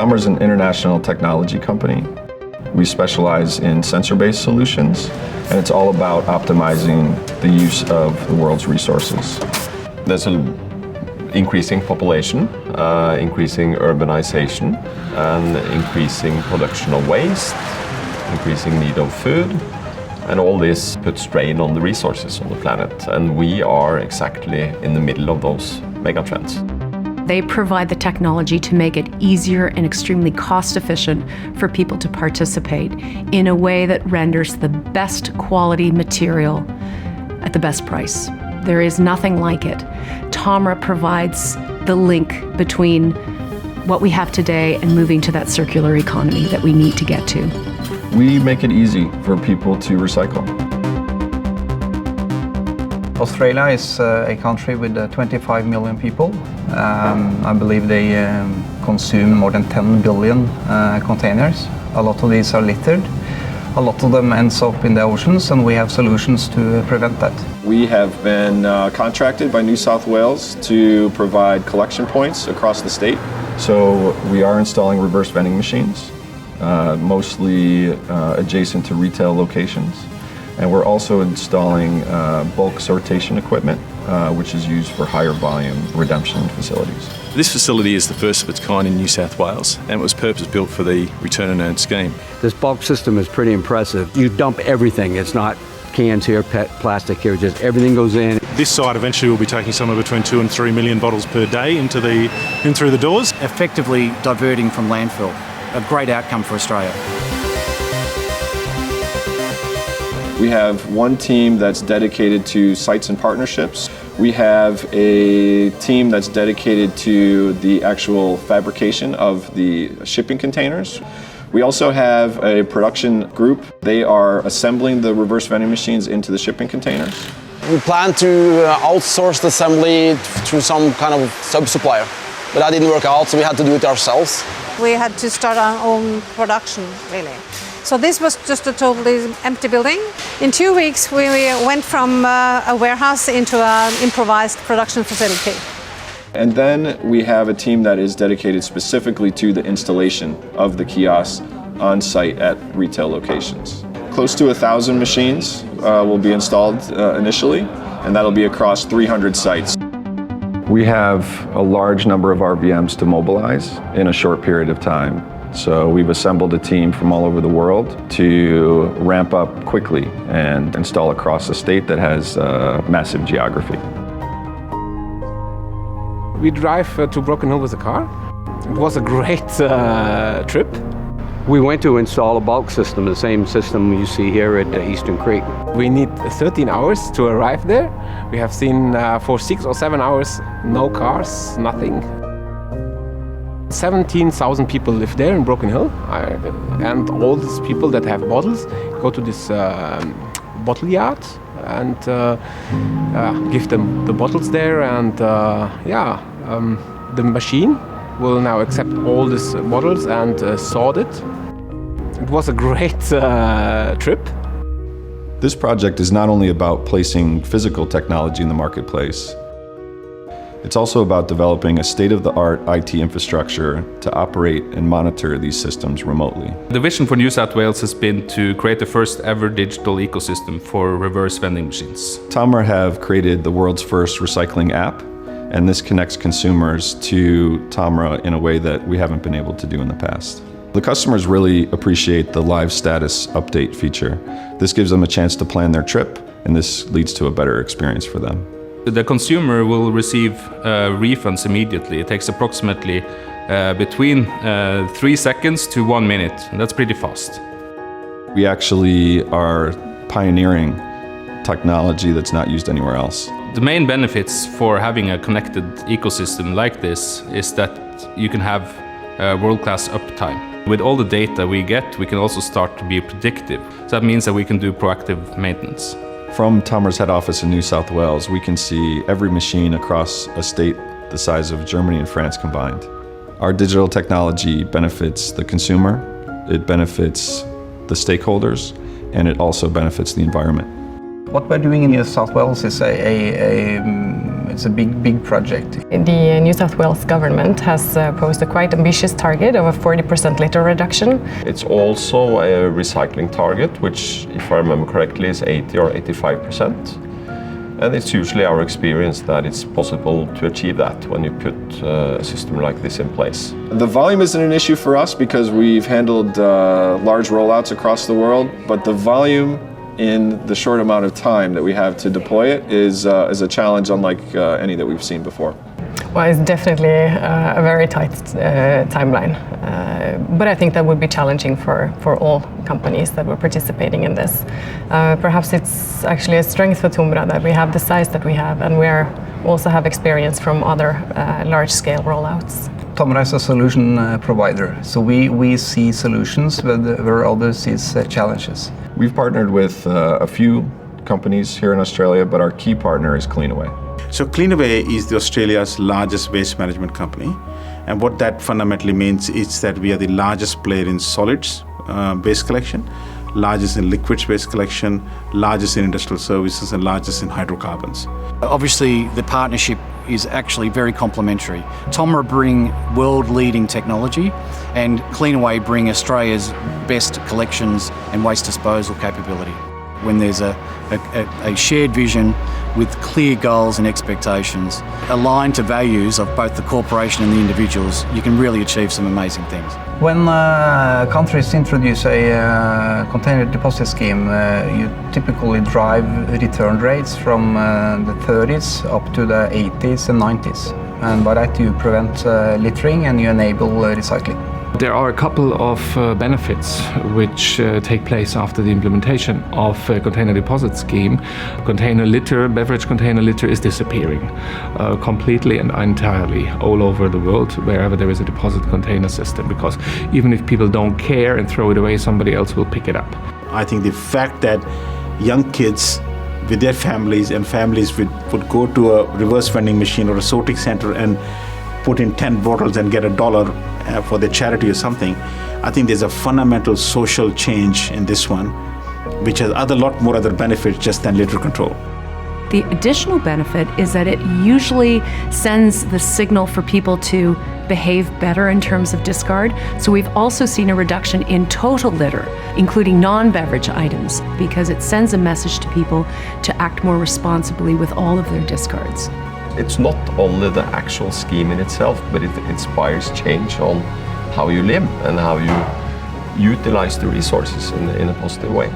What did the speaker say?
TOMRA is an international technology company. We specialize in sensor-based solutions, and it's all about optimizing the use of the world's resources. There's an increasing population, increasing urbanization, and increasing production of waste, increasing need of food, and all this puts strain on the resources on the planet, and we are exactly in the middle of those megatrends. They provide the technology to make it easier and extremely cost-efficient for people to participate in a way that renders the best quality material at the best price. There is nothing like it. TOMRA provides the link between what we have today and moving to that circular economy that we need to get to. We make it easy for people to recycle. Australia is a country with 25 million people. I believe they consume more than 10 billion containers. A lot of these are littered. A lot of them ends up in the oceans, and we have solutions to prevent that. We have been contracted by New South Wales to provide collection points across the state. So we are installing reverse vending machines, mostly adjacent to retail locations. And we're also installing bulk sortation equipment, which is used for higher volume redemption facilities. This facility is the first of its kind in New South Wales, and it was purpose-built for the return and earn scheme. This bulk system is pretty impressive. You dump everything. It's not cans here, plastic here, just everything goes in. This site eventually will be taking somewhere between 2 and 3 million bottles per day in through the doors. Effectively diverting from landfill. A great outcome for Australia. We have one team that's dedicated to sites and partnerships. We have a team that's dedicated to the actual fabrication of the shipping containers. We also have a production group. They are assembling the reverse vending machines into the shipping containers. We plan to outsource the assembly through some kind of sub-supplier, but that didn't work out, so we had to do it ourselves. We had to start our own production, really. So this was just a totally empty building. In 2 weeks, we went from a warehouse into an improvised production facility. And then we have a team that is dedicated specifically to the installation of the kiosks on site at retail locations. Close to 1,000 machines will be installed initially, and that'll be across 300 sites. We have a large number of RVMs to mobilize in a short period of time. So we've assembled a team from all over the world to ramp up quickly and install across a state that has massive geography. We drive to Broken Hill with a car. It was a great trip. We went to install a bulk system, the same system you see here at Eastern Creek. We need 13 hours to arrive there. We have seen for 6 or 7 hours, no cars, nothing. 17,000 people live there in Broken Hill, and all these people that have bottles go to this bottle yard and give them the bottles there, and the machine will now accept all these bottles and sort it. It was a great trip. This project is not only about placing physical technology in the marketplace, it's also about developing a state-of-the-art IT infrastructure to operate and monitor these systems remotely. The vision for New South Wales has been to create the first ever digital ecosystem for reverse vending machines. TOMRA have created the world's first recycling app, and this connects consumers to TOMRA in a way that we haven't been able to do in the past. The customers really appreciate the live status update feature. This gives them a chance to plan their trip, and this leads to a better experience for them. The consumer will receive refunds immediately. It takes approximately between 3 seconds to 1 minute, and that's pretty fast. We actually are pioneering technology that's not used anywhere else. The main benefits for having a connected ecosystem like this is that you can have world-class uptime. With all the data we get, we can also start to be predictive. So that means that we can do proactive maintenance. From TOMRA's head office in New South Wales, we can see every machine across a state the size of Germany and France combined. Our digital technology benefits the consumer, it benefits the stakeholders, and it also benefits the environment. What we're doing in New South Wales is a it's a big project. The New South Wales government has posed a quite ambitious target of a 40% litter reduction. It's also a recycling target, which, if I remember correctly, is 80 or 85%. And it's usually our experience that it's possible to achieve that when you put a system like this in place. The volume isn't an issue for us because we've handled large rollouts across the world, but the volume in the short amount of time that we have to deploy it is a challenge unlike any that we've seen before. Well, it's definitely a very tight timeline, but I think that would be challenging for all companies that were participating in this. Perhaps it's actually a strength for TOMRA that we have the size that we have, and we also have experience from other large-scale rollouts. TOMRA is a solution provider, so we see solutions where others see challenges. We've partnered with a few companies here in Australia, but our key partner is Cleanaway. So Cleanaway is Australia's largest waste management company, and what that fundamentally means is that we are the largest player in solids waste collection, largest in liquids waste collection, largest in industrial services, and largest in hydrocarbons. Obviously, the partnership is actually very complementary. TOMRA bring world-leading technology, and Cleanaway bring Australia's best collections and waste disposal capability. When there's a shared vision with clear goals and expectations, aligned to values of both the corporation and the individuals, you can really achieve some amazing things. When countries introduce a container deposit scheme, you typically drive return rates from the 30s up to the 80s and 90s. And by that you prevent littering and you enable recycling. There are a couple of benefits which take place after the implementation of a container deposit scheme. Container litter, beverage container litter is disappearing completely and entirely all over the world wherever there is a deposit container system, because even if people don't care and throw it away, somebody else will pick it up. I think the fact that young kids with their families and families would go to a reverse vending machine or a sorting center and put in 10 bottles and get $1 for their charity or something, I think there's a fundamental social change in this one, which has a lot more other benefits just than litter control. The additional benefit is that it usually sends the signal for people to behave better in terms of discard. So we've also seen a reduction in total litter, including non-beverage items, because it sends a message to people to act more responsibly with all of their discards. It's not only the actual scheme in itself, but it inspires change on how you live and how you utilize the resources in a positive way.